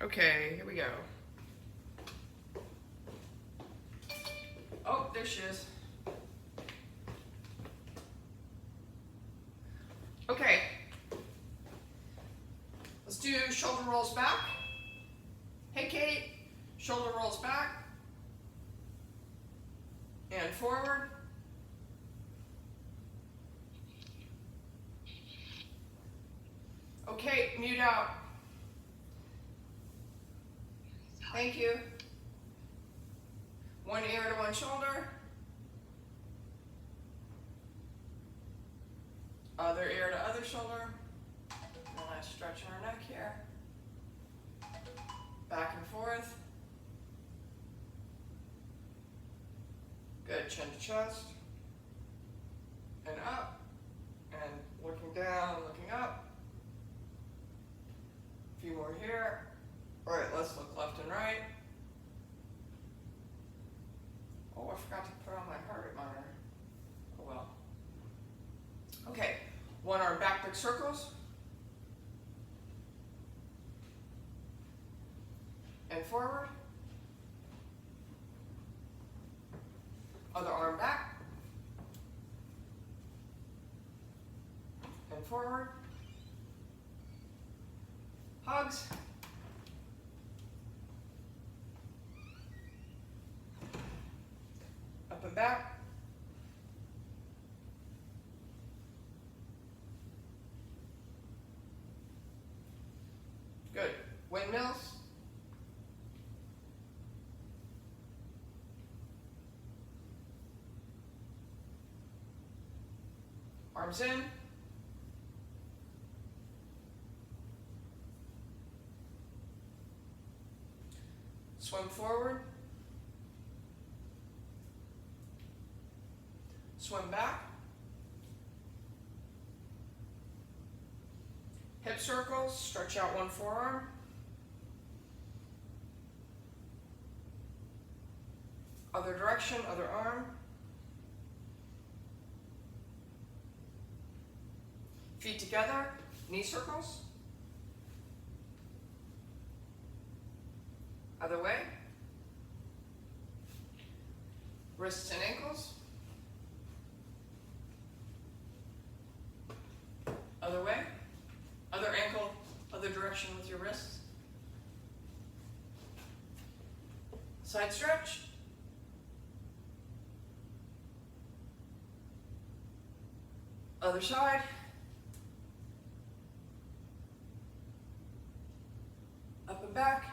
Okay, here we go. Oh, there she is. Okay. Let's do shoulder rolls back. Hey, Kate. Shoulder rolls back. And forward. Okay, mute out. Thank you. One ear to one shoulder. Other ear to other shoulder. And I stretch our neck here. Back and forth. Good, chin to chest. And up. And looking down, looking up. A few more here. All right, let's look left and right. Oh, I forgot to put on my heart rate monitor. Oh well. Okay, one arm back, big circles. And forward. Other arm back. And forward. Hugs. Up and back. Good. Windmills. Arms in. Swim forward. Swim back. Hip circles, stretch out one forearm. Other direction, other arm. Feet together, knee circles. Other way. Wrists and ankles. Other way. Other ankle, other direction with your wrists. Side stretch. Other side. Up and back.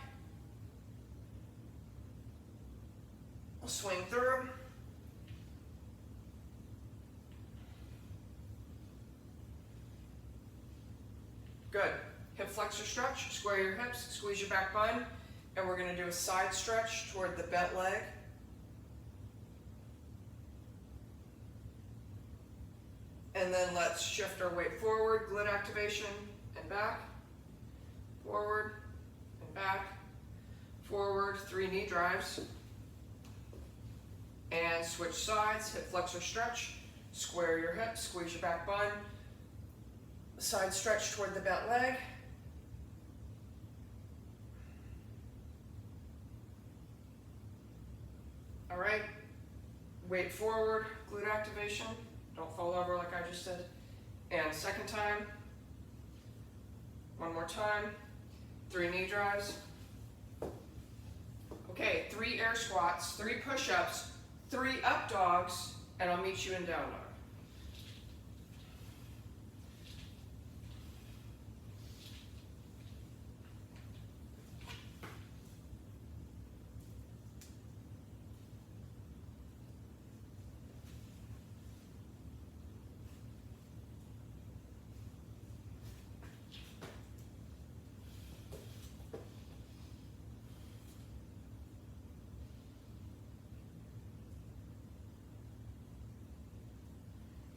We'll swing through. Good. Hip flexor stretch. Square your hips, squeeze your back bun, and we're going to do a side stretch toward the bent leg. And then let's shift our weight forward, glute activation, and back. Forward, and back. Forward, 3 knee drives. And switch sides, hip flexor stretch. Square your hips, squeeze your back bun. Side stretch toward the bent leg. All right, weight forward, glute activation. Don't fall over like I just did. And second time. One more time. 3 knee drives. Okay, 3 air squats, 3 push-ups, 3 up dogs, and I'll meet you in down dog.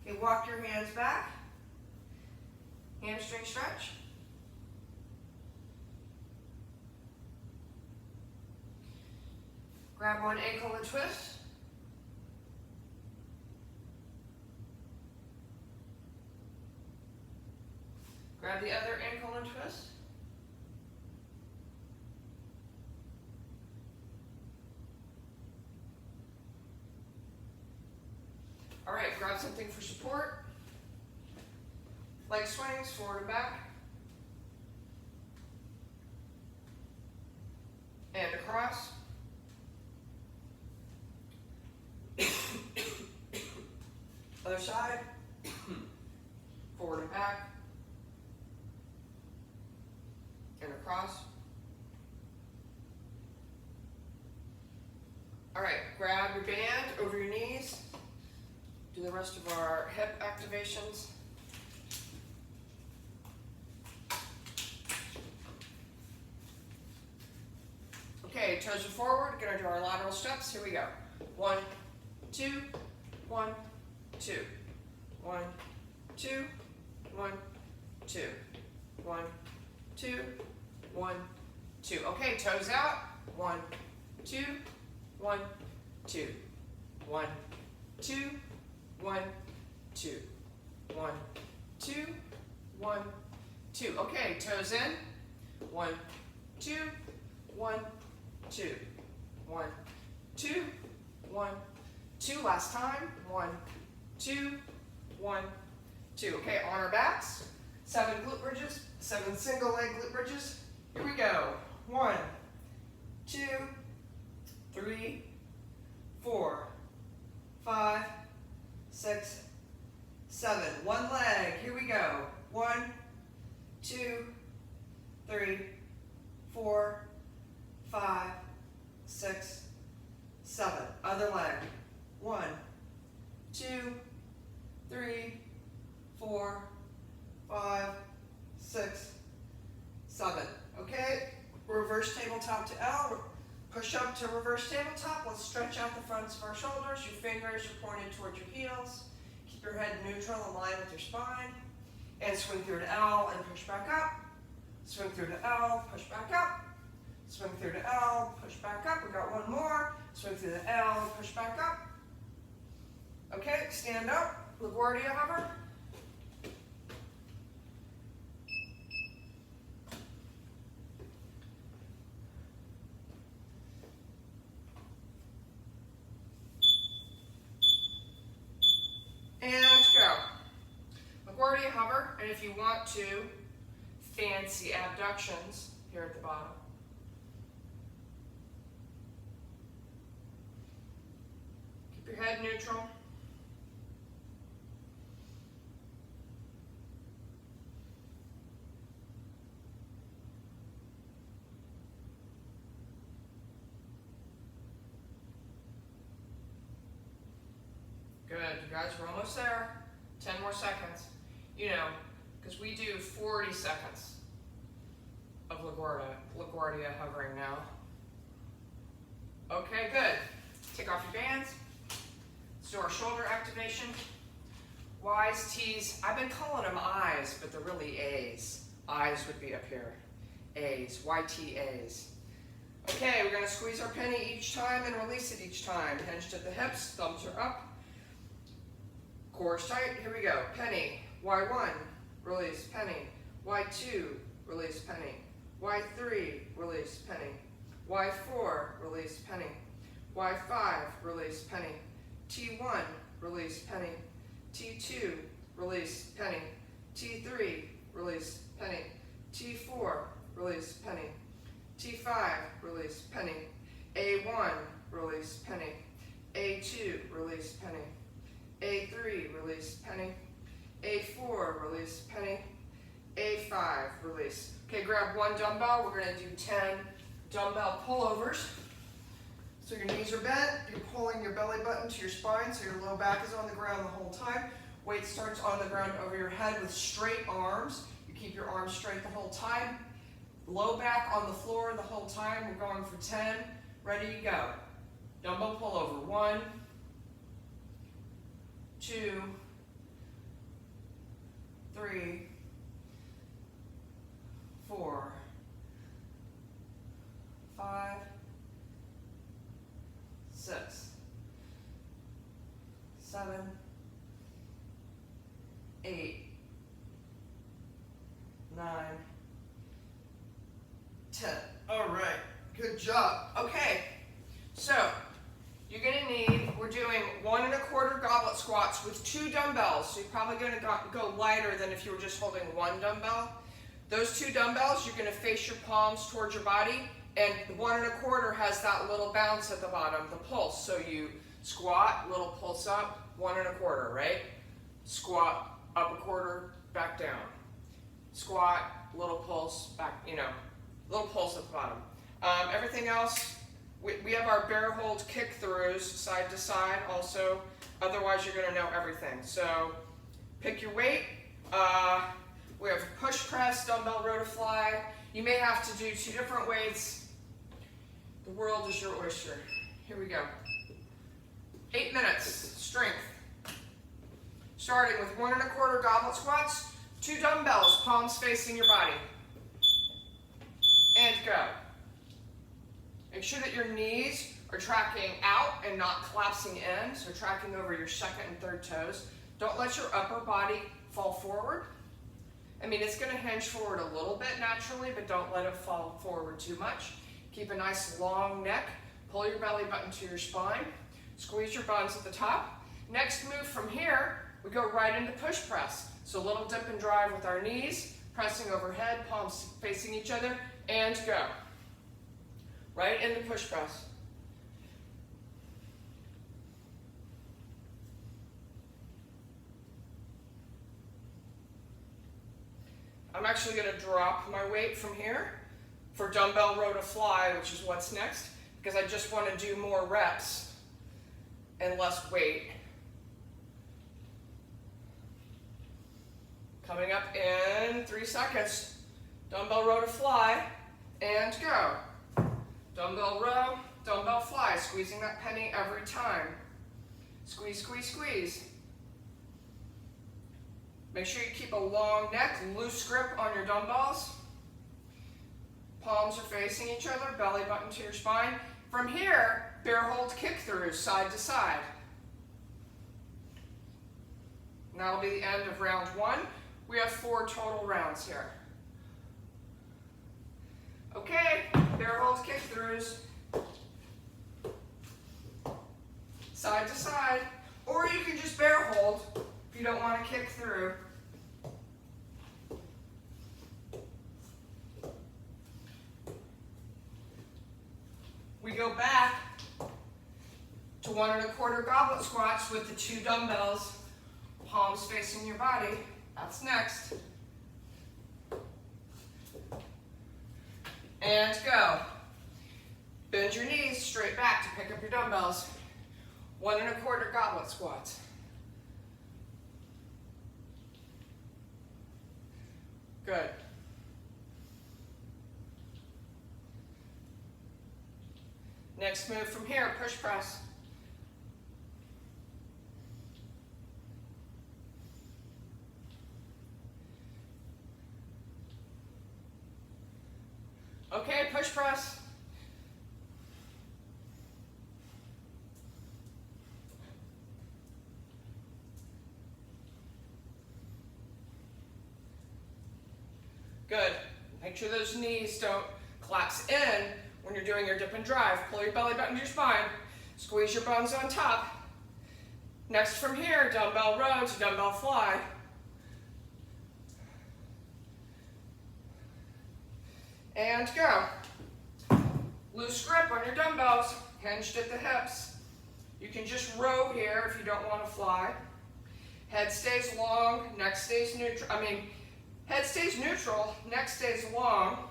Okay, walk your hands back. Hamstring stretch. Grab one ankle and twist. Grab the other ankle and twist. grab something for support. Leg swings, forward and back. And across. Other side. Forward and back. And across. All right, grab your band over your knees. Do the rest of our hip activations. Okay, toes are forward. Gonna do our lateral steps. Here we go. 1, 2, 1, 2. 1, 2, 1, 2. 1, 2, 1, 2. Okay, toes out. 1, 2, 1, 2. 1, 2, 1, 2. 1, 2, 1, 2. Okay, toes in. 1, 2, 1, 2. 1, 2, 1, 2. Last time. 1, 2, 1, 2. Okay, on our backs. 7 glute bridges. 7 single leg glute bridges. Here we go. 1, 2, 3, 4, 5, 6, 7. One leg. Here we go. 1, 2, 3, 4, 5, 6, 7. Other leg. 1, 2, 3, 4, 5, 6, 7. Okay, reverse tabletop to L. Push up to reverse tabletop. Let's stretch out the fronts of our shoulders. Your fingers are pointed towards your heels. Keep your head neutral in line with your spine. And swing through to L and push back up. Swing through to L, push back up. Swing through to L, push back up. We got one more. Swing through to L, push back up. Okay, stand up. LaGuardia hover. And go. LaGuardia hover, and if you want to, fancy abductions here at the bottom. Keep your head neutral. Good, you guys, we're almost there. 10 more seconds. You know, because we do 40 seconds of LaGuardia hovering now. Okay, good. Take off your bands. Let's do our shoulder activation. Y's, T's. I've been calling them I's, but they're really A's. I's would be up here. A's, YTA's. Okay, we're going to squeeze our penny each time and release it each time. Hinged at the hips, thumbs are up. Core is tight. Here we go. Penny. Y1, release, penny. Y2, release, penny. Y3, release, penny. Y4, release, penny. Y5, release, penny. T1, release, penny. T2, release, penny. T3, release, penny. T4, release, penny. T5, release, penny. A1, release, penny. A2, release, penny. A3, release, penny. A4, release, penny. A5, release. Okay, grab one dumbbell. We're going to do 10 dumbbell pullovers. So your knees are bent. You're pulling your belly button to your spine, so your low back is on the ground the whole time. Weight starts on the ground over your head with straight arms. You keep your arms straight the whole time. Low back on the floor the whole time. We're going for 10. Ready to go. Dumbbell pullover. 1, 2, 3, 4, 5, 6, 7, 8, 9, 10. All right, good job. Okay, so you're gonna need, we're doing 1 1/4 goblet squats with 2 dumbbells. So you're probably going to go lighter than if you were just holding 1 dumbbell. Those 2 dumbbells, you're going to face your palms towards your body, and the 1 1/4 has that little bounce at the bottom, the pulse. So you squat, little pulse up, 1 1/4, right? Squat, up 1/4, back down. Squat, little pulse, back, little pulse at the bottom. Everything else, we have our bear hold kick throughs side to side also. Otherwise, you're going to know everything. So pick your weight. We have push press, dumbbell row to fly. You may have to do 2 different weights. The world is your oyster. Here we go. 8 minutes, strength. Starting with 1 1/4 goblet squats, 2 dumbbells, palms facing your body. And go. Make sure that your knees are tracking out and not collapsing in, so tracking over your 2nd and 3rd toes. Don't let your upper body fall forward. I mean, it's going to hinge forward a little bit naturally, but don't let it fall forward too much. Keep a nice long neck. Pull your belly button to your spine. Squeeze your buns at the top. Next move from here, we go right into push press. So a little dip and drive with our knees, pressing overhead, palms facing each other, and go. Right into push press. I'm actually going to drop my weight from here for dumbbell row to fly, which is what's next, because I just want to do more reps and less weight. Coming up in 3 seconds. Dumbbell row to fly, and go. Dumbbell row, dumbbell fly, squeezing that penny every time. Squeeze, squeeze, squeeze. Make sure you keep a long neck, loose grip on your dumbbells. Palms are facing each other, belly button to your spine. From here, bear hold kick throughs side to side. And that'll be the end of round 1. We have 4 total rounds here. Okay, bear hold kick throughs. Side to side. Or you can just bear hold if you don't want to kick through. We go back to 1 1/4 goblet squats with the 2 dumbbells, palms facing your body. That's next. And go. Bend your knees straight back to pick up your dumbbells. 1 1/4 goblet squats. Good. Next move from here, push press. Okay, push press. Good. Make sure those knees don't collapse in when you're doing your dip and drive. Pull your belly button to your spine. Squeeze your buns on top. Next from here, dumbbell row to dumbbell fly. And go. Loose grip on your dumbbells, hinged at the hips. You can just row here if you don't want to fly. Head stays long, neck stays neutral. Head stays neutral, neck stays long.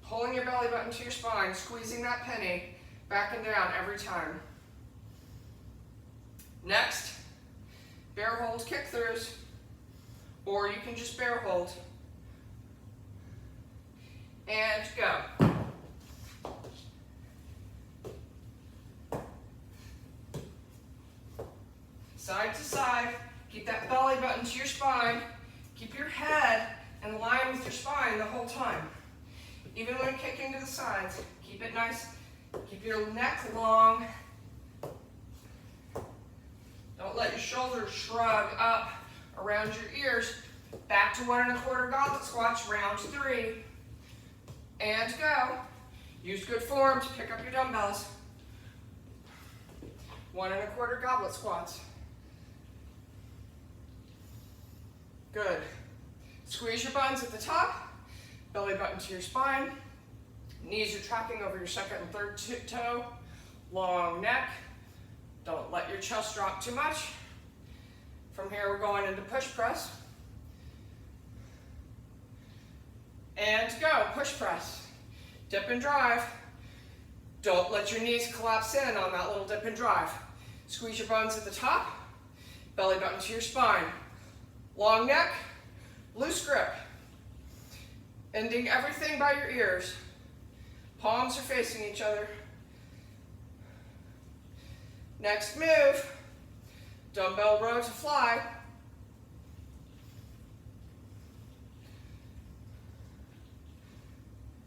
Pulling your belly button to your spine, squeezing that penny back and down every time. Next, bear hold kick throughs, or you can just bear hold. And go. Side to side, keep that belly button to your spine. Keep your head in line with your spine the whole time. Even when kicking to the sides, keep it nice. Keep your neck long. Don't let your shoulders shrug up around your ears. Back to 1 1/4 goblet squats, round 3. And go. Use good form to pick up your dumbbells. 1 1/4 goblet squats. Good. Squeeze your buns at the top, belly button to your spine. Knees are tracking over your second and third toe. Long neck. Don't let your chest drop too much. From here, we're going into push press. And go, push press. Dip and drive. Don't let your knees collapse in on that little dip and drive. Squeeze your buns at the top, belly button to your spine. Long neck, loose grip. Ending everything by your ears. Palms are facing each other. Next move, dumbbell row to fly.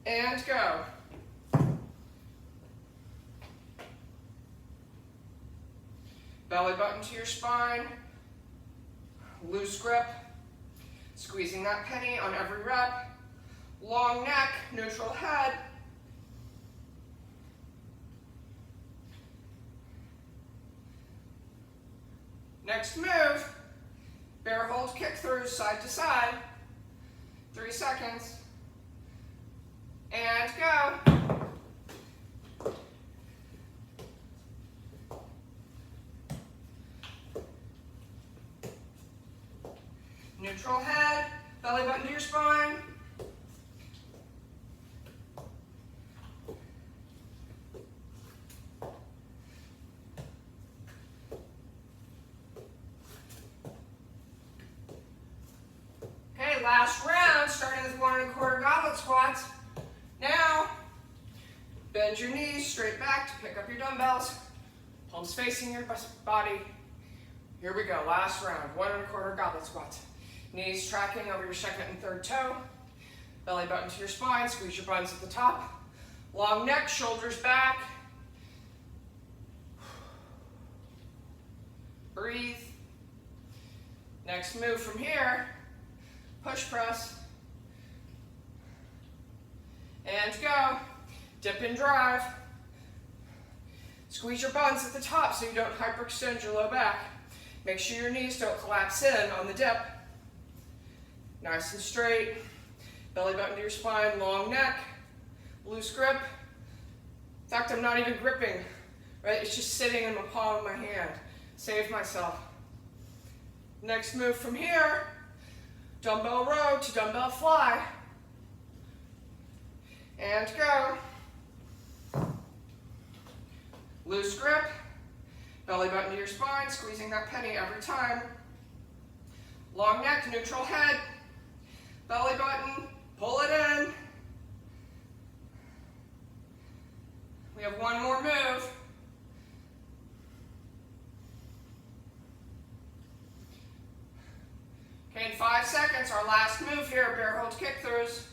And go. Belly button to your spine, loose grip, squeezing that penny on every rep. Long neck, neutral head. Next move, bear hold kick throughs side to side. 3 seconds. And go. Neutral head, belly button to your spine. Okay, last round, starting with 1 1/4 goblet squats. Now, bend your knees straight back to pick up your dumbbells. Palms facing your body. Here we go, last round, 1 1/4 goblet squats. Knees tracking over your second and third toe. Belly button to your spine, squeeze your buns at the top. Long neck, shoulders back. Breathe. Next move from here, push press. And go. Dip and drive. Squeeze your buns at the top so you don't hyperextend your low back. Make sure your knees don't collapse in on the dip. Nice and straight. Belly button to your spine, long neck, loose grip. In fact, I'm not even gripping, right? It's just sitting in the palm of my hand. Save myself. Next move from here, dumbbell row to dumbbell fly. And go. Loose grip, belly button to your spine, squeezing that penny every time. Long neck, neutral head, belly button, pull it in. We have one more move. Okay, in 5 seconds, our last move here, bear hold kick throughs.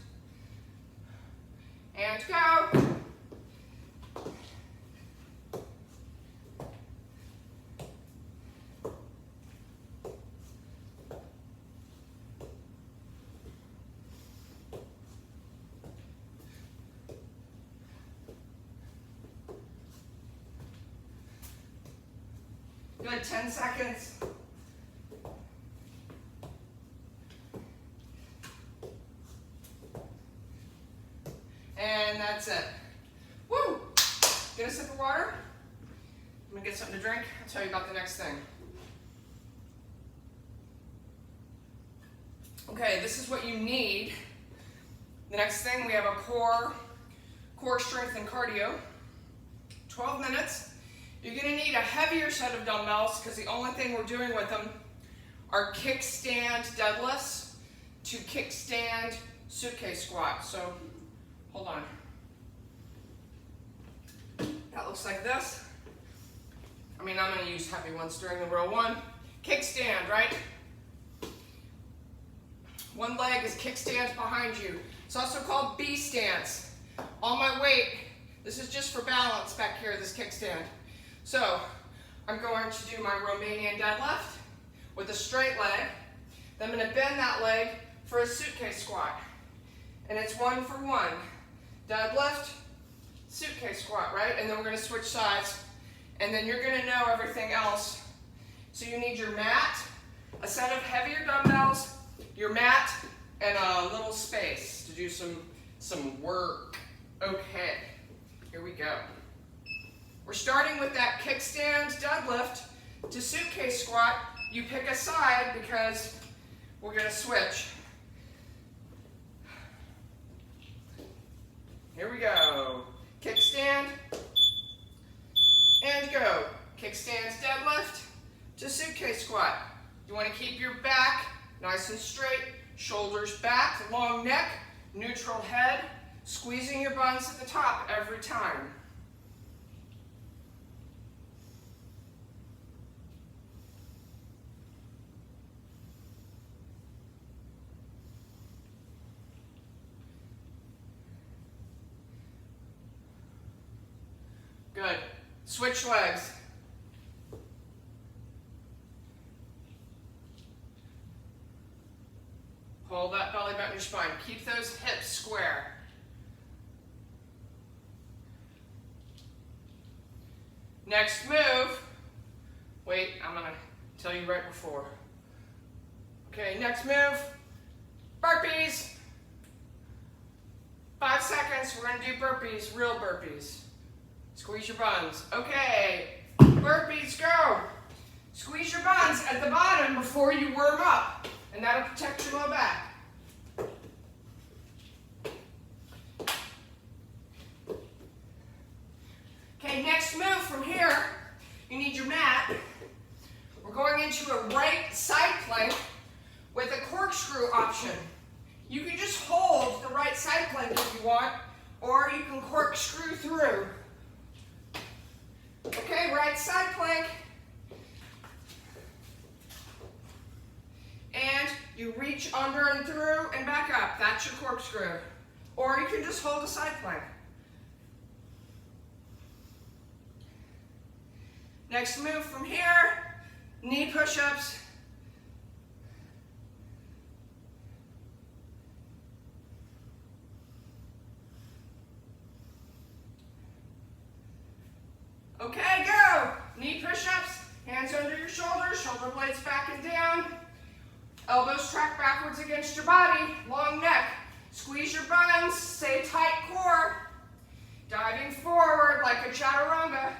And go. Good, 10 seconds. And that's it. Woo! Get a sip of water. I'm gonna get something to drink. I'll tell you about the next thing. Okay, this is what you need. The next thing, we have a core strength and cardio. 12 minutes. You're gonna need a heavier set of dumbbells because the only thing we're doing with them are kickstand deadlifts to kickstand suitcase squat. So, hold on. That looks like this. I mean, I'm gonna use heavy ones during the row one. Kickstand, right? One leg is kickstand behind you. It's also called B stance. All my weight, this is just for balance back here, this kickstand. So, I'm going to do my Romanian deadlift with a straight leg. Then I'm going to bend that leg for a suitcase squat. And it's 1 for 1. Deadlift, suitcase squat, right? And then we're going to switch sides. And then you're going to know everything else. So you need your mat, a set of heavier dumbbells, your mat and a little space to do some work. Okay, here we go. We're starting with that kickstand deadlift to suitcase squat. You pick a side because we're going to switch. Here we go. Kickstand and go. Kickstands deadlift to suitcase squat. You want to keep your back nice and straight, shoulders back, long neck, neutral head, squeezing your buns at the top every time. Good. Switch legs. Hold that belly button in your spine. Keep those hips square. Next move. Wait, I'm going to tell you right before. Okay, next move. Burpees. 5 seconds. We're going to do burpees, real burpees. Squeeze your buns. Okay, burpees, go. Squeeze your buns at the bottom before you warm up, and that'll protect your low back. Okay, next move from here, you need your mat. We're going into a right side plank with a corkscrew option. You can just hold the right side plank if you want, or you can corkscrew through. Okay, right side plank. And you reach under and through and back up. That's your corkscrew. Or you can just hold a side plank. Next move from here, knee push-ups. Okay, go. Knee push-ups, hands under your shoulders, shoulder blades back and down. Elbows track backwards against your body, long neck. Squeeze your buns, stay tight core. Diving forward like a chaturanga.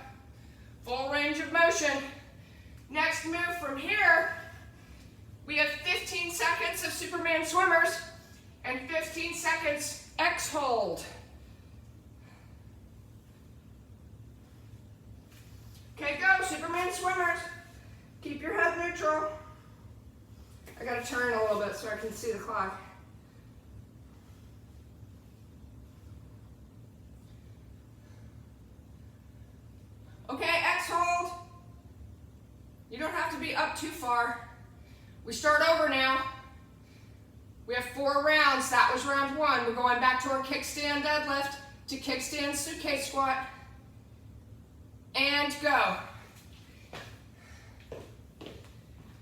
Full range of motion. Next move from here, we have 15 seconds of Superman swimmers and 15 seconds X hold. Okay, go, Superman swimmers. Keep your head neutral. I gotta turn a little bit so I can see the clock. Okay, X hold. You don't have to be up too far. We start over now. We have 4 rounds. That was round 1. We're going back to our kickstand deadlift to kickstand suitcase squat. And go.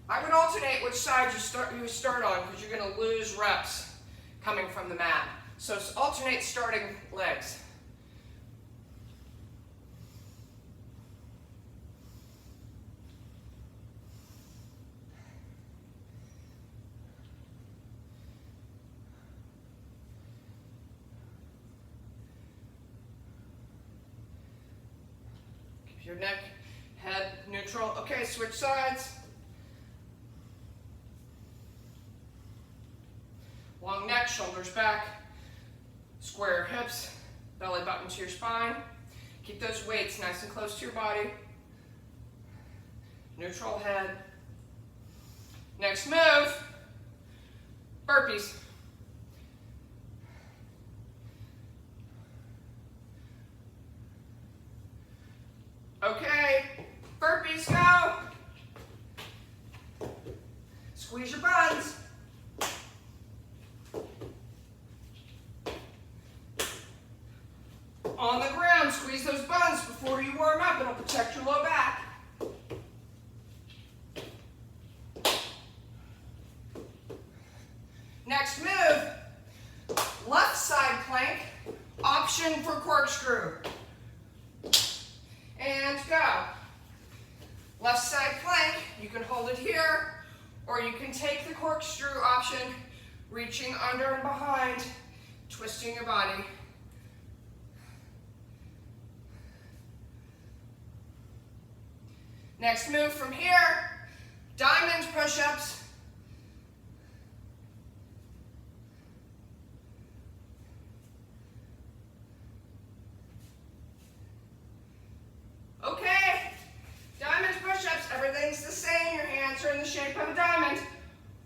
I would alternate which side you start on because you're going to lose reps coming from the mat. So alternate starting legs. Keep your neck, head neutral. Okay, switch sides. Long neck, shoulders back, square hips, belly button to your spine. Keep those weights nice and close to your body. Neutral head. Next move, burpees. Okay, burpees, go. Squeeze your buns. On the ground, squeeze those buns before you warm up. It'll protect your low back. Next move, left side plank, option for corkscrew. And go. Left side plank, you can hold it here, Or you can take the corkscrew option, reaching under and behind, twisting your body. Next move from here, diamond push-ups. Okay, diamond push-ups, everything's the same. Your hands are in the shape of a diamond.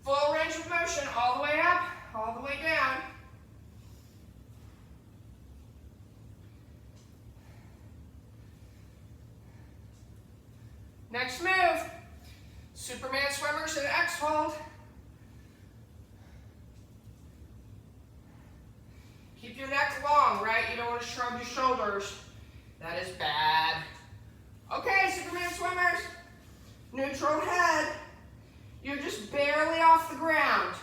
Full range of motion, all the way up, all the way down. Next move, Superman swimmers and X hold. Keep your neck long, right? You don't want to shrug your shoulders. That is bad. Okay, Superman swimmers, neutral head. You're just barely off the ground.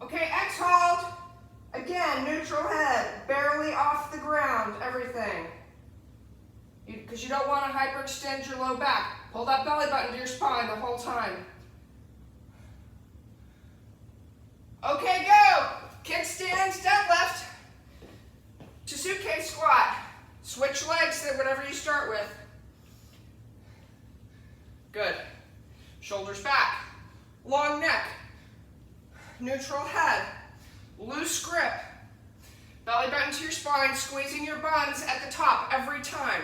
Okay, X hold. Again, neutral head, barely off the ground, everything. Because you don't want to hyperextend your low back. Pull that belly button to your spine the whole time. Okay, go. Kickstand, deadlift to suitcase squat. Switch legs to whatever you start with. Good. Shoulders back. Long neck. Neutral head. Loose grip. Belly button to your spine, squeezing your buns at the top every time.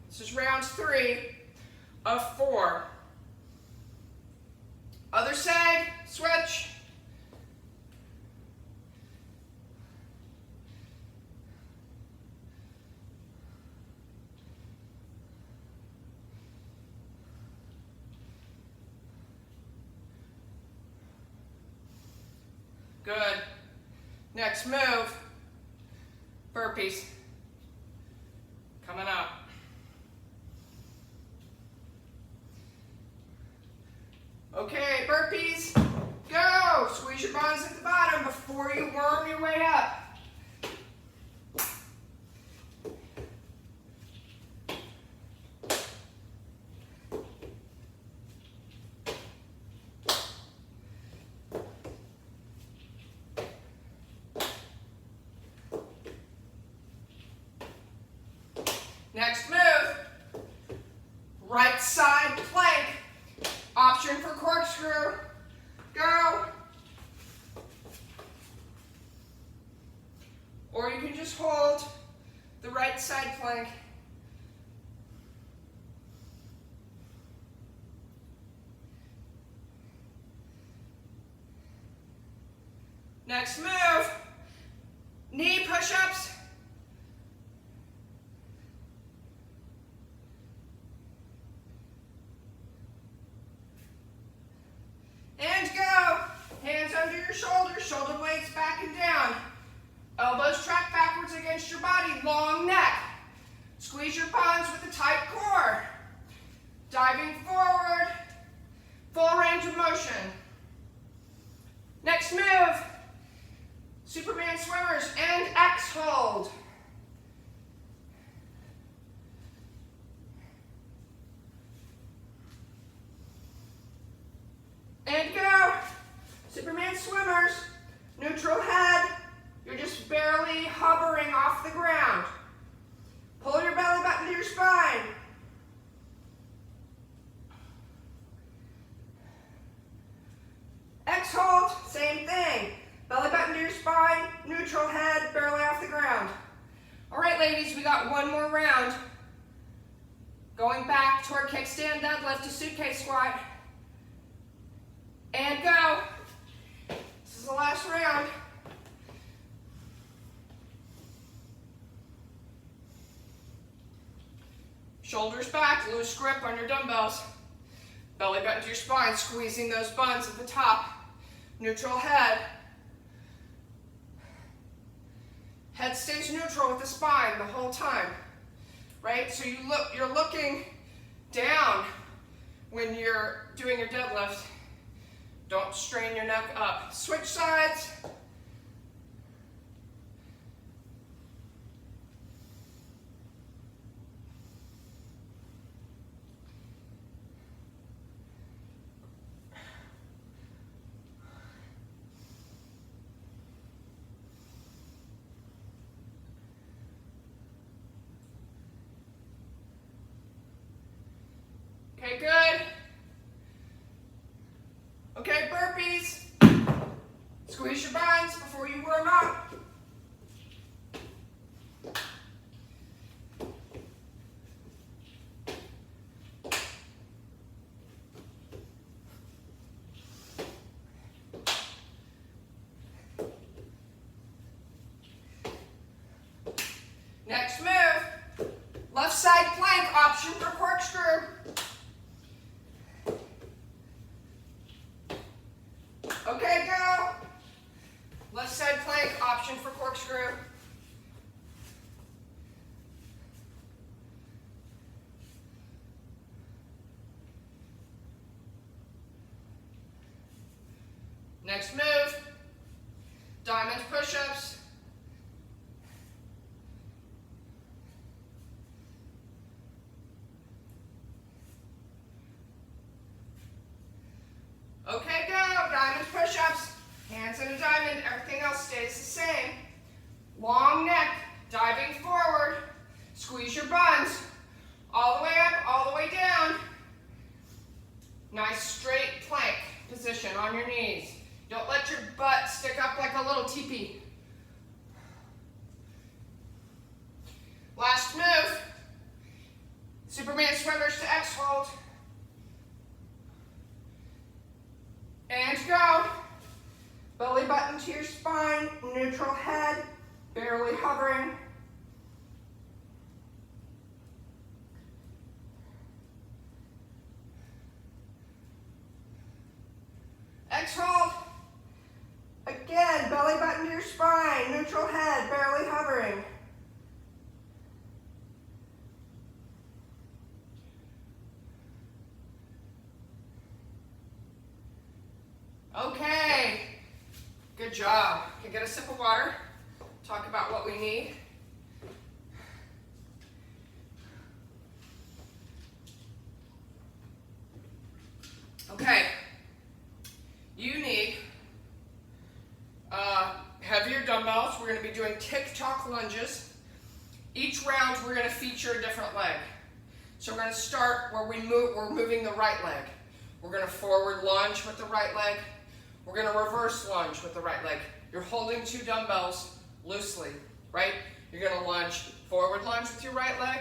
This is round 3 of 4. Other side, switch. Good. Next move, burpees. Coming up. Okay, burpees, go. Squeeze your buns at the bottom before you worm your way up. Next move, right side plank. Option for corkscrew. Go. Or you can just hold the right side plank. Next move, knee push-ups. And go. Hands under your shoulders, shoulder blades back and down. Elbows track backwards against your body, long neck. Squeeze your buns with a tight core. Diving forward, full range of motion. Next move, Superman swimmers and X hold. And go. Superman swimmers, neutral head. You're just barely hovering off the ground. Pull your belly button to your spine. X hold, same thing. Belly button to your spine, neutral head, barely off the ground. All right, ladies, we got one more round. Going back to our kickstand deadlift to suitcase squat. And go. This is the last round. Shoulders back, loose grip on your dumbbells. Belly button to your spine, squeezing those buns at the top. Neutral head. Head stays neutral with the spine the whole time, right? So you're looking down when you're doing your deadlift. Don't strain your neck up. Switch sides. Left side plank, option for corkscrew. Okay, go. Left side plank, option for corkscrew. Next move, diamond push-ups. Okay, go, diamond push-ups. Hands in a diamond, everything else stays the same. Long neck, diving forward. Squeeze your buns. All the way up, all the way down. Nice straight plank position on your knees. Don't let your butt stick up like a little teepee. Last move. Superman swimmers to X hold. And go. Belly button to your spine, neutral head, barely hovering. X hold. Again, belly button to your spine, neutral head, barely hovering. Okay, good job. Okay, get a sip of water. Talk about what we need. Okay, you need heavier dumbbells. We're going to be doing tick-tock lunges. Each round we're going to feature a different leg. So we're going to start where we're moving the right leg. We're going to forward lunge with the right leg. We're going to reverse lunge with the right leg. You're holding two dumbbells loosely, right? You're going to lunge, forward lunge with your right leg,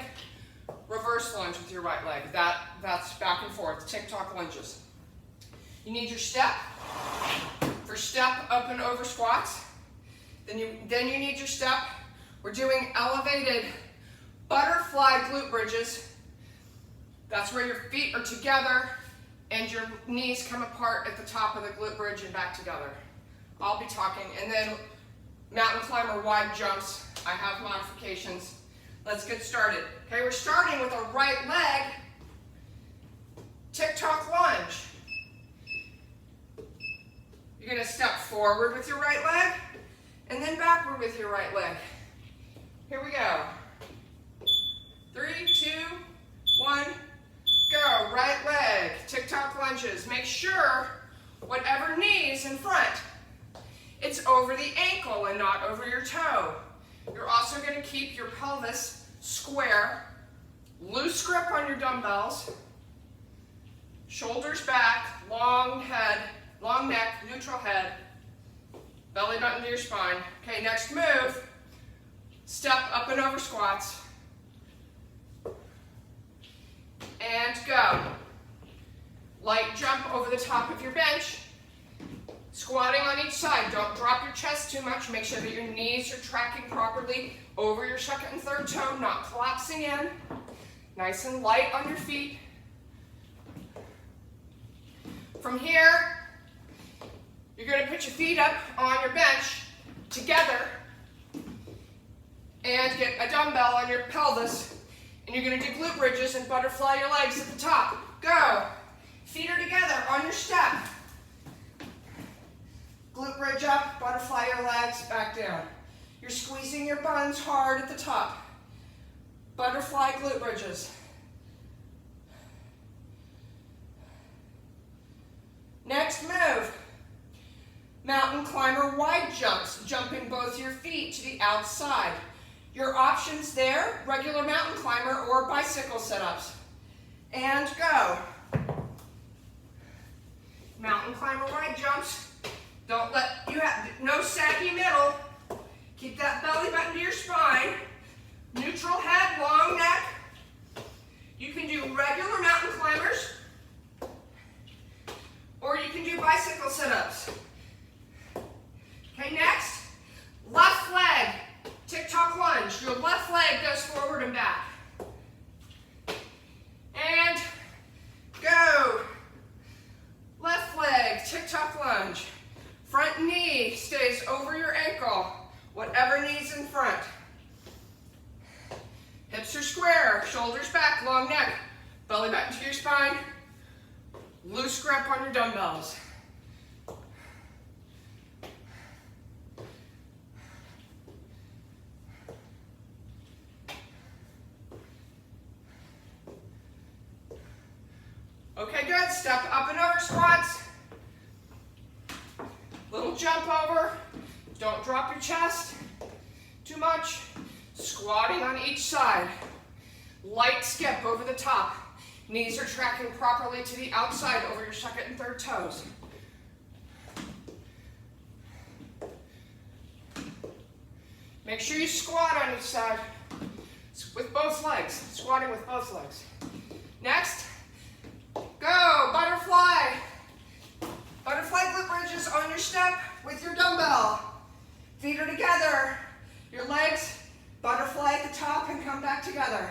reverse lunge with your right leg. That's back and forth, tick-tock lunges. You need your step. For step up and over squats. Then you need your step. We're doing elevated butterfly glute bridges. That's where your feet are together and your knees come apart at the top of the glute bridge and back together. I'll be talking. And then mountain climber wide jumps. I have modifications. Let's get started. Okay, we're starting with a right leg tick-tock lunge. You're going to step forward with your right leg and then backward with your right leg. Here we go. 3, 2, 1, go. Right leg, tick-tock lunges. Make sure whatever knee is in front, it's over the ankle and not over your toe. You're also going to keep your pelvis square, loose grip on your dumbbells, shoulders back, long head, long neck, neutral head, belly button to your spine. Okay, next move, step up and over squats. And go. Light jump over the top of your bench. Squatting on each side. Don't drop your chest too much. Make sure that your knees are tracking properly over your second and third toe, not collapsing in. Nice and light on your feet. From here, you're going to put your feet up on your bench together and get a dumbbell on your pelvis. And you're going to do glute bridges and butterfly your legs at the top. Go. Feet are together on your step. Glute bridge up, butterfly your legs, back down. You're squeezing your buns hard at the top. Butterfly glute bridges. Next move. Mountain climber wide jumps, jumping both your feet to the outside. Your options there, regular mountain climber or bicycle sit-ups. And go. Mountain climber wide jumps. Don't let, you have no saggy middle. Keep that belly button to your spine. Neutral head, long neck. You can do regular mountain climbers or you can do bicycle sit-ups. Okay, next, left leg, tick-tock lunge. Your left leg goes forward and back. back, long neck. Belly button to your spine. Loose grip on your dumbbells. Okay, good. Step up and over squats. Little jump over. Don't drop your chest too much. Squatting on each side. Light skip over the top. Knees are tracking properly to the outside over your second and third toes. Make sure you squat on each side with both legs. Squatting with both legs. Next, go, butterfly. Butterfly glute bridges on your step with your dumbbell. Feet are together. Your legs butterfly at the top and come back together.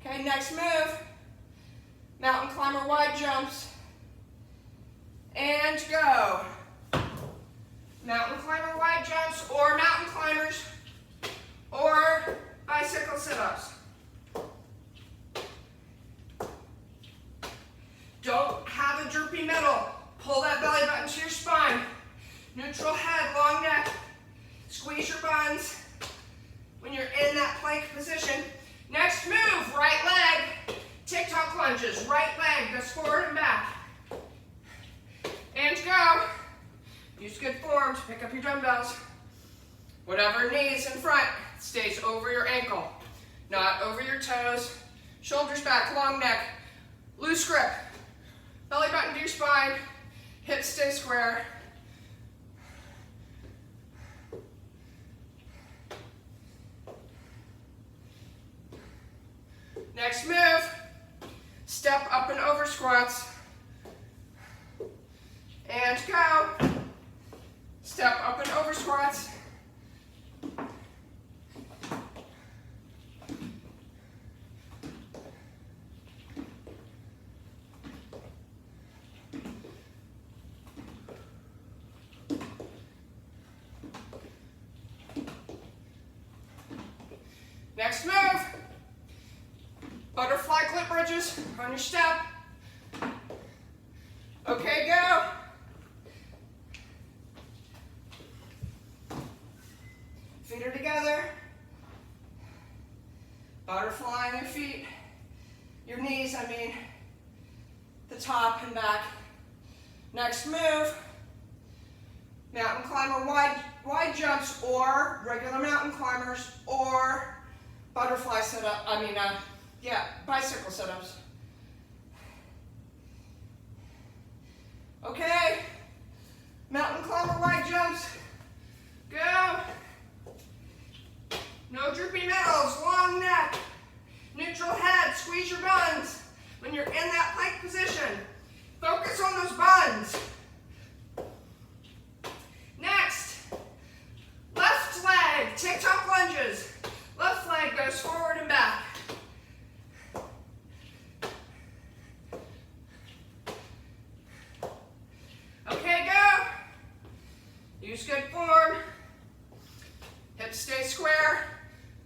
Okay, next move. Mountain climber wide jumps. And go. Mountain climber wide jumps or mountain climbers or bicycle sit-ups. Don't have a droopy middle. Pull that belly button to your spine. Neutral head, long neck. Squeeze your buns when you're in that plank position. Next move, right leg. TikTok lunges. Right leg goes forward and back. And go. Use good form to pick up your dumbbells. Whatever knees in front stays over your ankle, not over your toes. Shoulders back, long neck. Loose grip. Belly button to your spine. Hips stay square. Next move, step up and over squats. And go. Step up and over squats. Next move, butterfly glute bridges on your step. Okay, go. Feet are together. Butterfly on your feet. Your knees, the top and back. Next move, mountain climber wide jumps or regular mountain climbers or butterfly sit-up, bicycle sit-ups. Okay, mountain climber wide jumps. Go. No droopy middles, long neck, neutral head, squeeze your buns. When you're in that plank position, focus on those buns. Next, left leg, TikTok lunges. Left leg goes forward and back. Okay, go. Use good form. Hips stay square.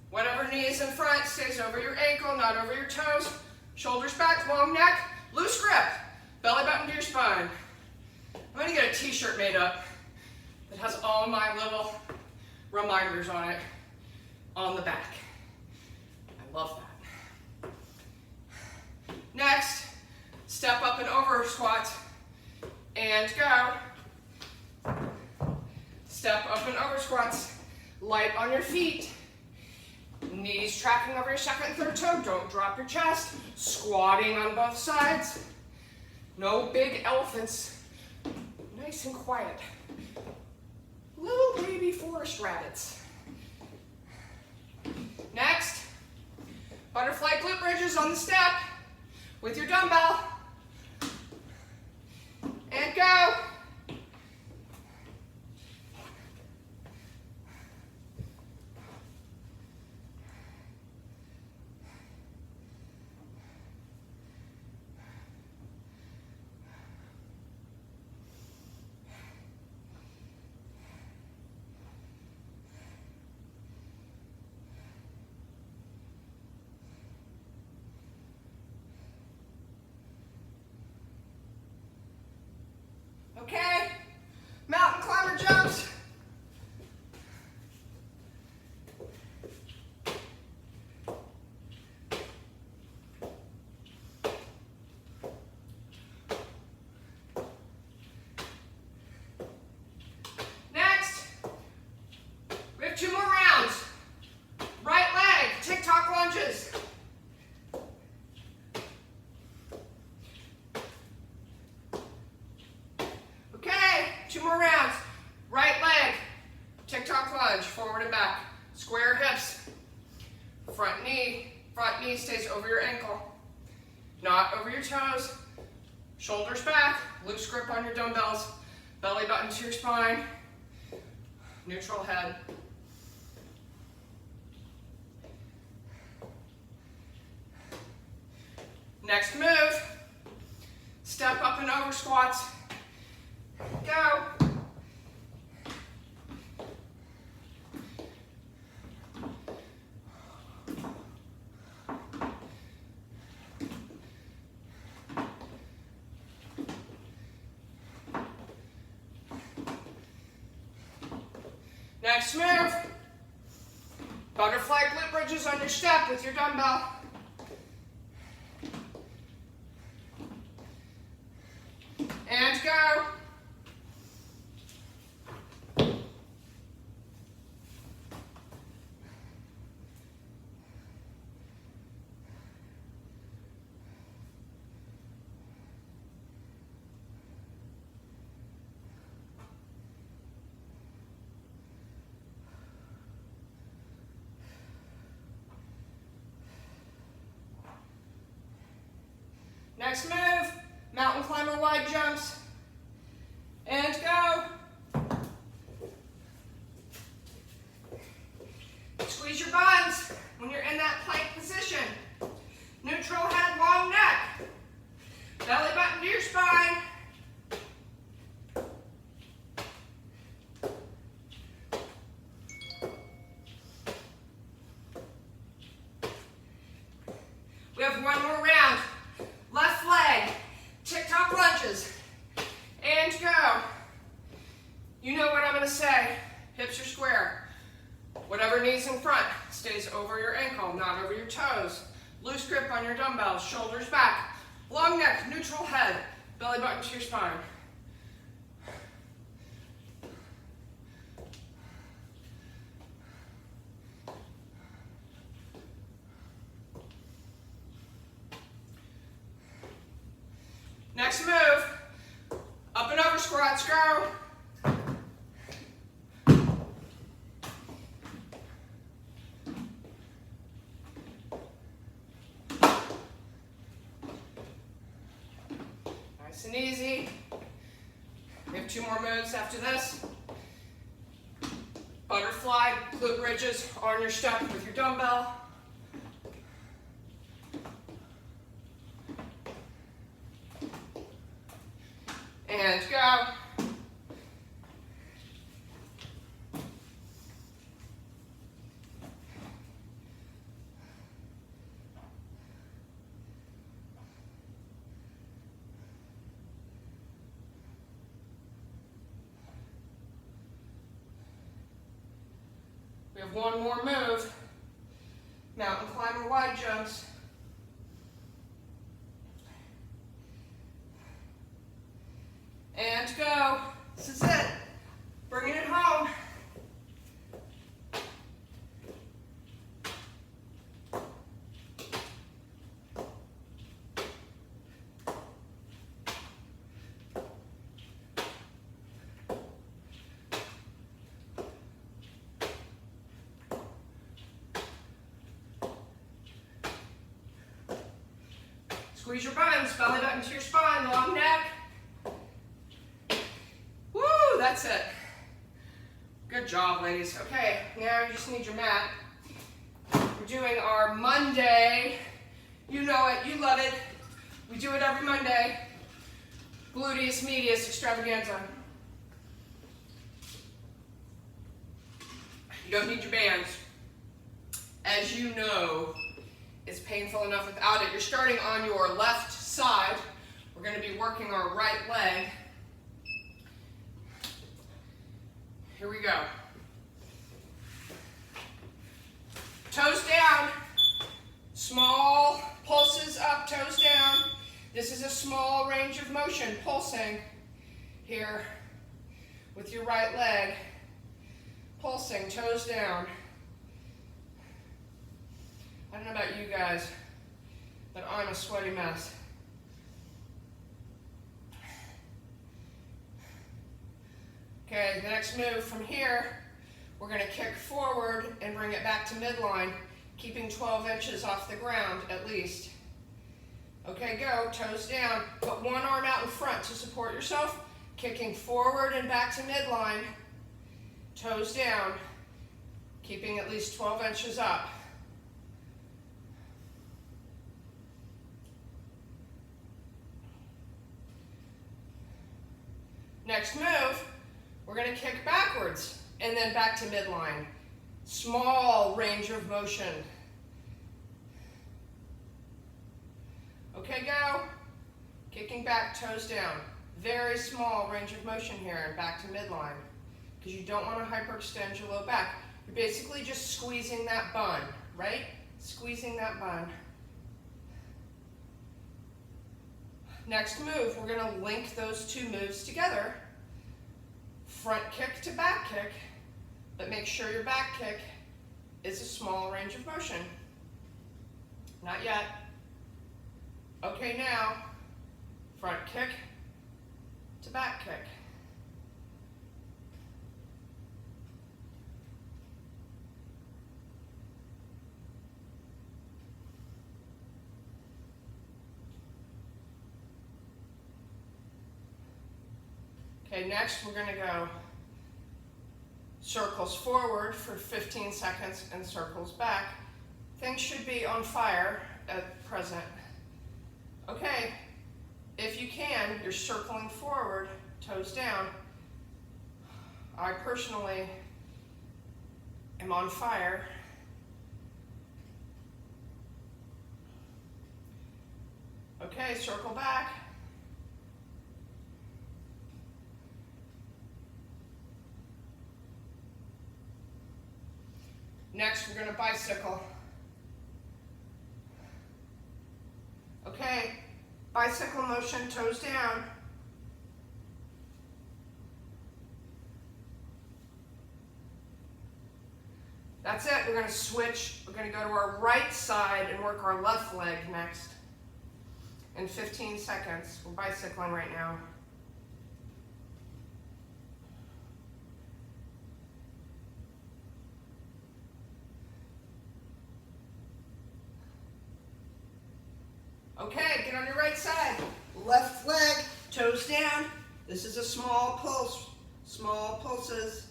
Whatever knee is in front stays over your ankle, not over your toes. Shoulders back, long neck, loose grip. Belly button to your spine. I'm gonna get a t-shirt made up that has all my little reminders on it on the back. I love that. Next, step up and over squats and go. Step up and over squats. Light on your feet. Knees tracking over your second and third toe. Don't drop your chest. Squatting on both sides. No big elephants. Nice and quiet. Little baby forest rabbits. Next, butterfly glute bridges on the step with your dumbbell. And go. 2 more rounds. Right leg, tick-tock lunge, forward and back. Square hips, front knee stays over your ankle, not over your toes. Shoulders back, loose grip on your dumbbells, belly button to your spine, neutral head. Next move, step up and over squats. Go. Next move, butterfly glute bridges on your step with your dumbbell. And go. Next move, mountain climber wide jumps. And go. Squeeze your buns when you're in that plank position. Neutral head, long neck. Belly button to your spine. We have one more round. Left leg, tick-tock lunges, and go. You know what I'm gonna say. Hips are square. Whatever knee's in front stays over your ankle, not over your toes. Loose grip on your dumbbells, shoulders back. Long neck, neutral head, belly button to your spine. Next move, up and over squats, go. Nice and easy. We have 2 more moves after this. Butterfly glute bridges on your step with your dumbbell. And go. We have one more move. Mountain climber wide jumps. And go. This is it. Bringing it home. Squeeze your buns, belly button to your spine, long neck. Woo, that's it. Good job, ladies. Okay, now you just need your mat. We're doing our Monday, you know it, you love it. We do it every Monday. Gluteus medius extravaganza. You don't need your bands. As you know, it's painful enough without it. You're starting on your left side. We're going to be working our right leg. Here we go. Toes down. Small pulses up, toes down. This is a small range of motion, pulsing here with your right leg. Pulsing, toes down. I don't know about you guys, but I'm a sweaty mess. Okay, the next move from here, we're going to kick forward and bring it back to midline, keeping 12 inches off the ground at least. Okay, go, toes down. Put one arm out in front to support yourself, kicking forward and back to midline, toes down, keeping at least 12 inches up. Next move, we're going to kick backwards and then back to midline. Small range of motion. Okay, go. Kicking back, toes down. Very small range of motion here and back to midline, because you don't want to hyperextend your low back. You're basically just squeezing that bun, right? Squeezing that bun. Next move, we're going to link those two moves together. Front kick to back kick, but make sure your back kick is a small range of motion. Not yet. Okay, now, front kick to back kick. Okay, next we're going to go circles forward for 15 seconds and circles back. Things should be on fire at present. Okay, if you can, you're circling forward, toes down. I personally am on fire. Okay, circle back. Next, we're going to bicycle. Okay, bicycle motion, toes down. That's it. We're going to switch. We're going to go to our right side and work our left leg next. In 15 seconds. We're bicycling right now. Okay, get on your right side. Left leg, toes down. This is a small pulse, small pulses.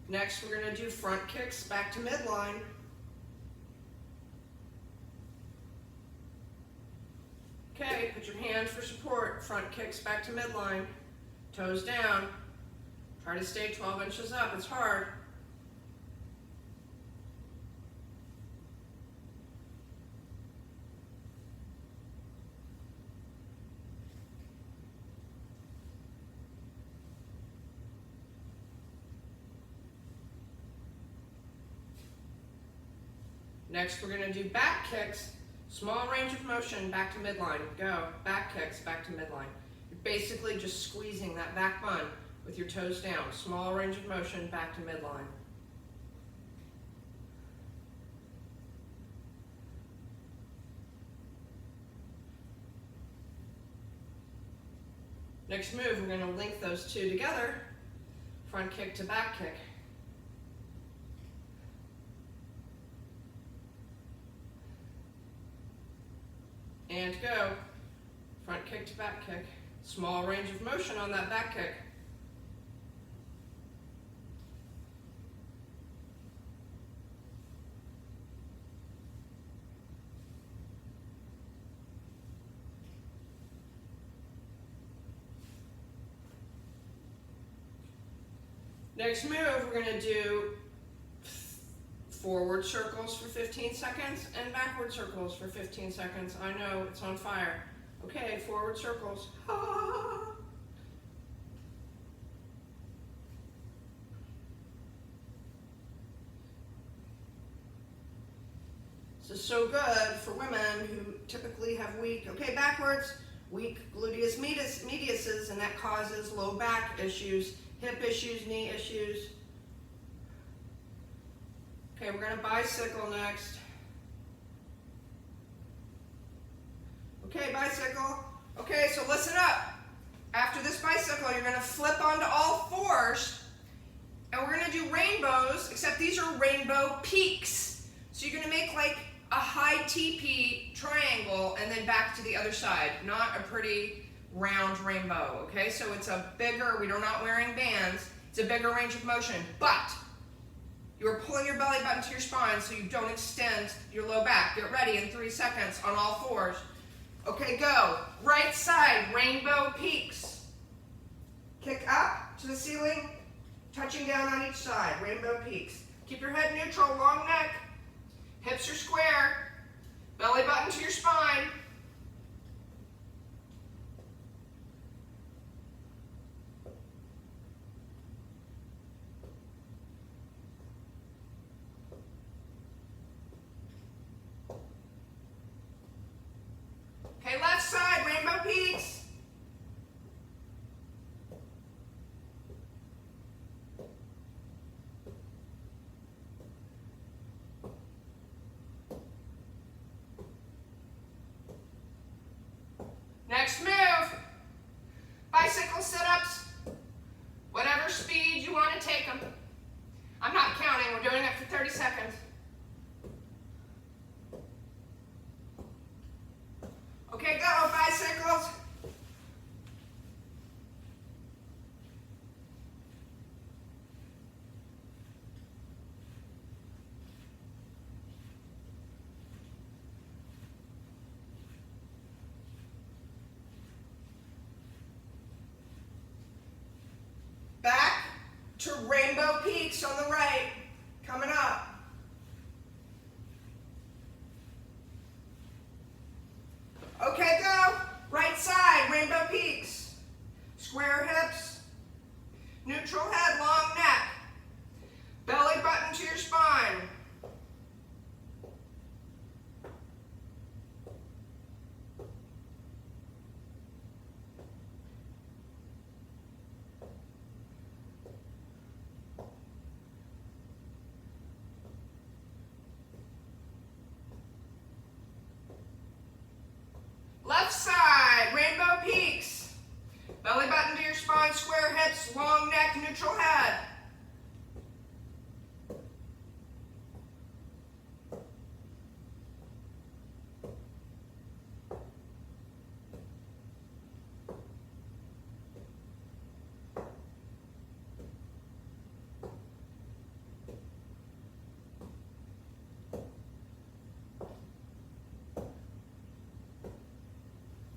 Next, we're going to do front kicks back to midline. Okay, put your hand for support. Front kicks back to midline. Toes down. Try to stay 12 inches up. It's hard. Next, we're going to do back kicks. Small range of motion, back to midline. Go. Back kicks, back to midline. You're basically just squeezing that back bun with your toes down. Small range of motion, back to midline. Next move, we're going to link those two together. Front kick to back kick. And go. Front kick to back kick. Small range of motion on that back kick. Next move, we're going to do forward circles for 15 seconds and backward circles for 15 seconds. I know, it's on fire. Okay, forward circles. This is so good for women who typically have weak, weak gluteus mediuses, and that causes low back issues, hip issues, knee issues. Okay, we're going to bicycle next. Okay, bicycle. Okay, so listen up. After this bicycle, you're going to flip onto all fours, and we're going to do rainbows, except these are rainbow peaks. So you're going to make like a high TP triangle and then back to the other side, not a pretty round rainbow, okay? So it's a bigger, we're not wearing bands, it's a bigger range of motion, but you are pulling your belly button to your spine so you don't extend your low back. Get ready in 3 seconds on all fours. Okay, go. Right side, rainbow peaks. Kick up to the ceiling, touching down on each side, rainbow peaks. Keep your head neutral, long neck. Hips are square. Belly button to your spine. Okay, left side, rainbow peaks. Next move, bicycle sit-ups, whatever speed you want to take them. I'm not counting, we're doing it for 30 seconds. Okay, go, bicycles. Back to rainbow peaks on the right, coming up. Okay, go. Right side, rainbow peaks. Square hips, neutral head, long neck. Belly button to your spine. Left side, rainbow peaks. Belly button to your spine, square hips, long neck, neutral head.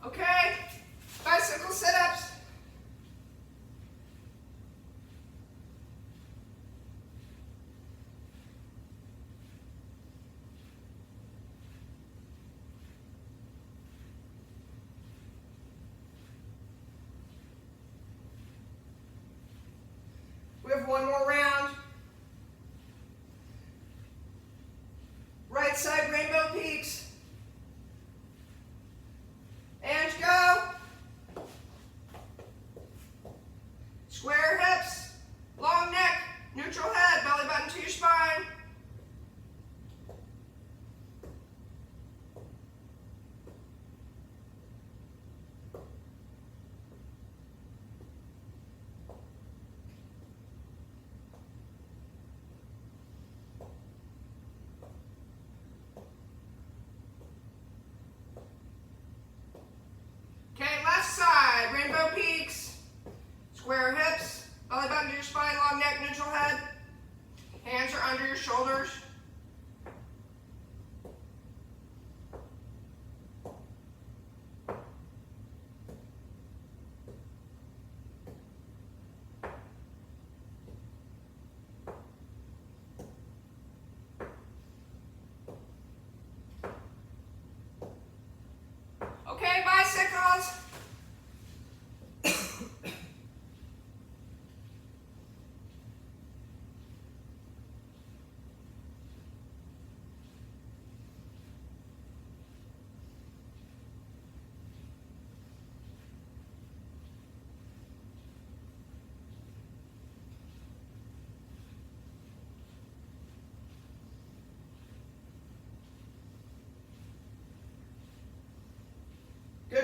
Okay, bicycle sit-ups. We have one more round. Right side, rainbow peaks. And go. Square hips, long neck, neutral head, belly button to your spine. Okay, left side, rainbow peaks, square hips,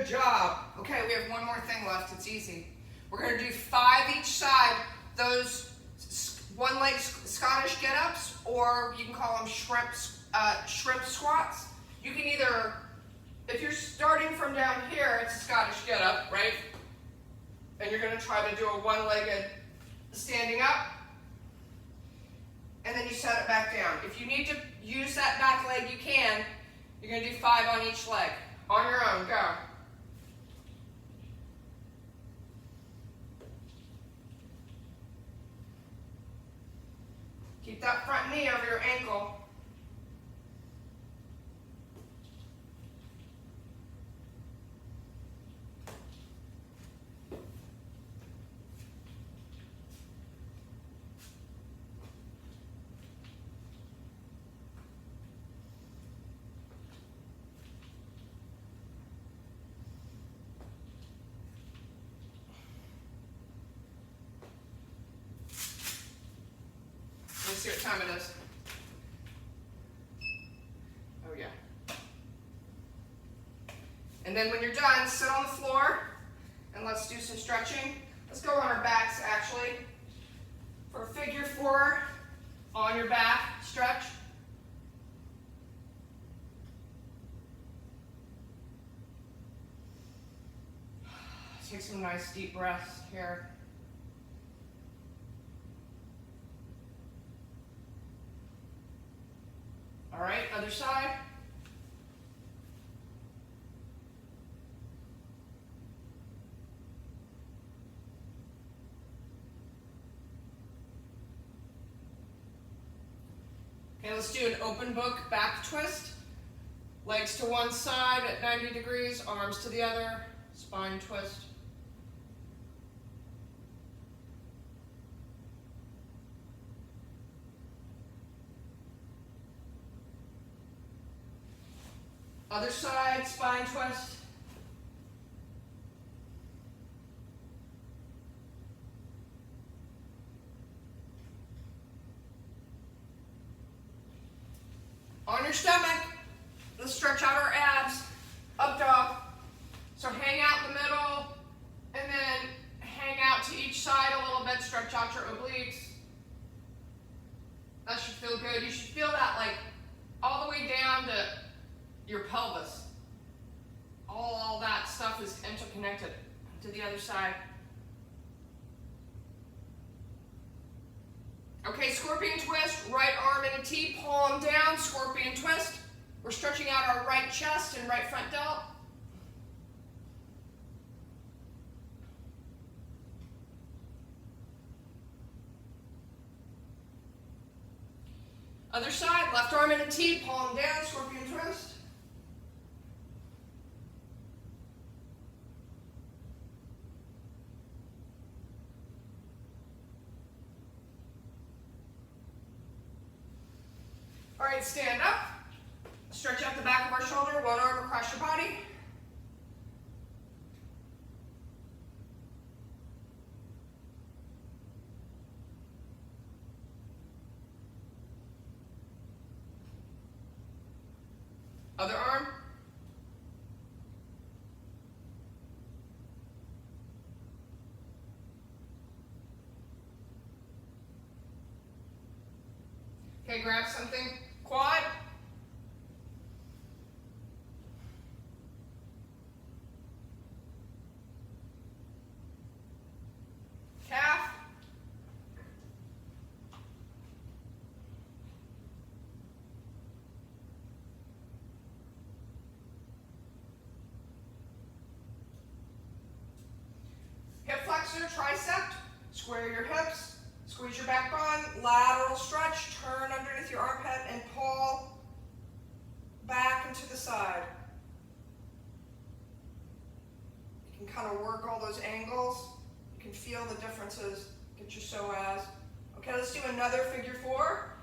Good job. Okay, we have one more thing left. It's easy. We're going to do 5 each side. Those one leg Scottish get-ups, or you can call them shrimp squats. You can either, if you're starting from down here, it's a Scottish get-up, right? And you're going to try to do a one-legged standing up. And then you set it back down. If you need to use that back leg, you can. You're going to do 5 on each leg. On your own, go. Keep that front knee over your ankle. Let's see what time it is. Oh yeah. And then when you're done, sit on the floor and let's do some stretching. Let's go on our backs actually. For figure 4, on your back, stretch. Take some nice deep breaths here. All right, other side. Okay, let's do an open book back twist. Legs to one side at 90 degrees, arms to the other, spine twist. Other side, spine twist. On your stomach, let's stretch out our abs, up dog. So hang out in the middle, and then hang out to each side a little bit, stretch out your obliques. That should feel good. You should feel that like all the way down to your pelvis. All that stuff is interconnected. To the other side. Okay, scorpion twist, right arm in a T, palm down, scorpion twist. We're stretching out our right chest and right front delt. Other side, left arm in a T, palm down, scorpion twist. All right, stand up. Stretch out the back of our shoulder, one arm across your body. Other arm. Okay, grab something. Quad. Calf. Hip flexor, tricep. Square your hips. Squeeze your back bone, lateral stretch, turn underneath your armpit and pull back into the side. You can kind of work all those angles. You can feel the differences. Get your psoas. Okay, let's do another figure 4.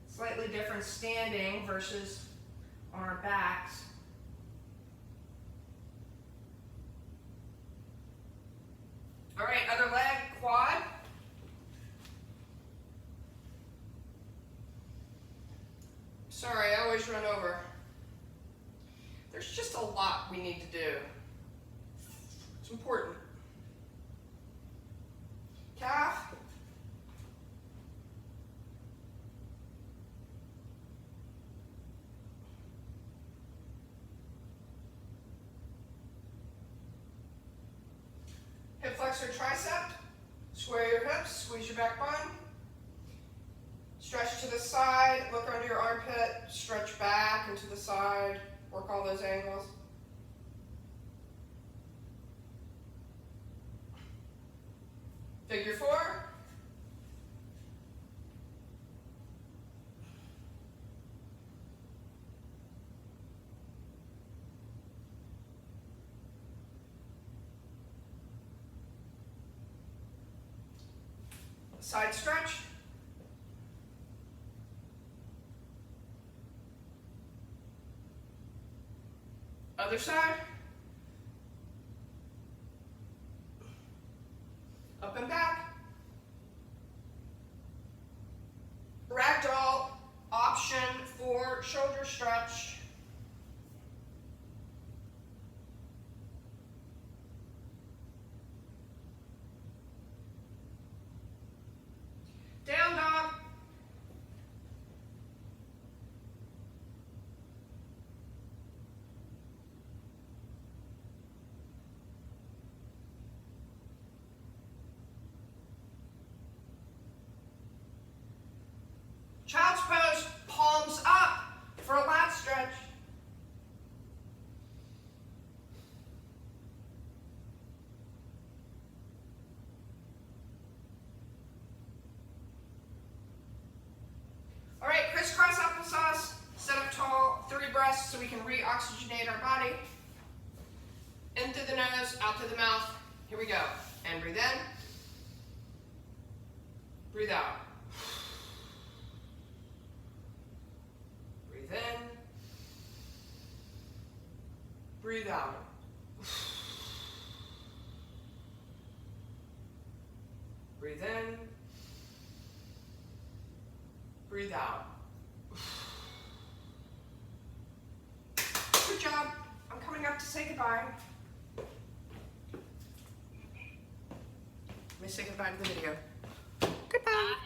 Slightly different standing versus on our backs. All right, other leg, quad. Sorry, always run over. There's just a lot we need to do. It's important. Calf. Hip flexor tricep. Square your hips, squeeze your back bone. Stretch to the side, look under your armpit, stretch back and to the side, work all those angles. Figure 4. Side stretch. Other side. Up and back. Ragdoll option for shoulder stretch. Down dog. Child's pose, palms up for a lat stretch. All right, crisscross applesauce, sit up tall, 3 breaths so we can re-oxygenate our body. In through the nose, out through the mouth. Here we go. And breathe in. Breathe out. Breathe in. Breathe out. Breathe in. Breathe out. Good job. I'm coming up to say goodbye. Let me say goodbye to the video. Goodbye.